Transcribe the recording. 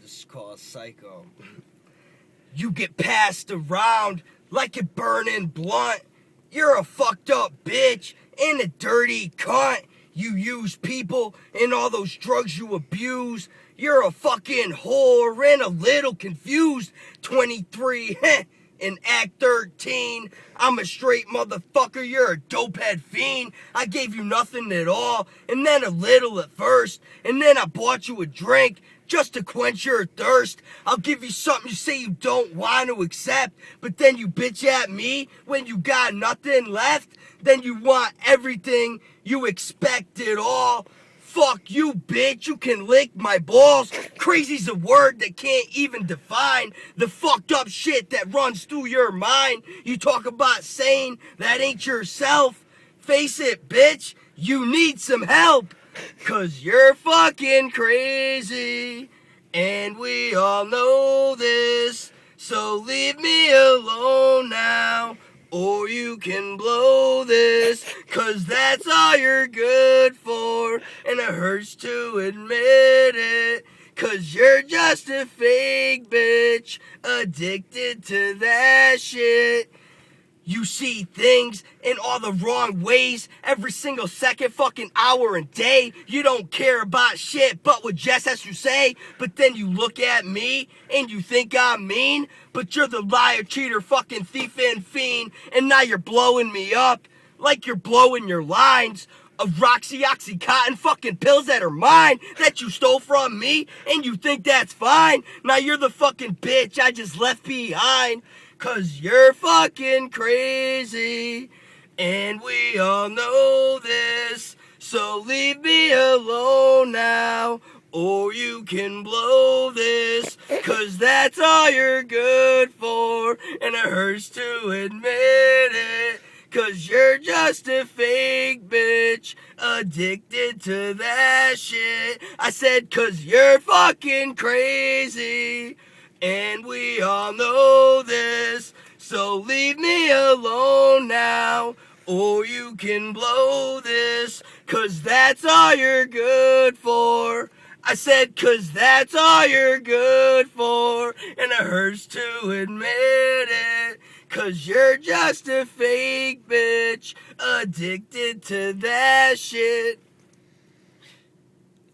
This is called Psycho. You get passed around like a burning blunt. You're a fucked up bitch and a dirty cunt. You use people and all those drugs you abuse. You're a fucking whore and a little confused. 23, in Act 13. I'm a straight motherfucker, you're a dopehead fiend. I gave you nothing at all, and then a little at first, and then I bought you a drink just to quench your thirst. I'll give you something you say you don't want to accept, but then you bitch at me when you got nothing left. Then you want everything, you expect it all. Fuck you, bitch, you can lick my balls. Crazy's a word that can't even define the fucked up shit that runs through your mind. You talk about saying that ain't yourself. Face it, bitch, you need some help. 'Cause you're fucking crazy, and we all know this. So leave me alone now, or you can blow this. 'Cause that's all you're good for, and it hurts to admit it. 'Cause you're just a fake bitch, addicted to that shit. You see things in all the wrong ways every single second, fucking hour and day. You don't care about shit but what Jess has to say. But then you look at me and you think I'm mean. But you're the liar, cheater, fucking thief and fiend. And now you're blowing me up like you're blowing your lines of Roxy, Oxycontin, fucking pills that are mine, that you stole from me, and you think that's fine. Now you're the fucking bitch I just left behind. 'Cause you're fucking crazy, and we all know this. So leave me alone now, or you can blow this. 'Cause that's all you're good for, and it hurts to admit it. 'Cause you're just a fake bitch, addicted to that shit. I said 'cause you're fucking crazy, and we all know this. So leave me alone now, or you can blow this. 'Cause that's all you're good for. I said 'cause that's all you're good for, and it hurts to admit it. 'Cause you're just a fake bitch, addicted to that shit.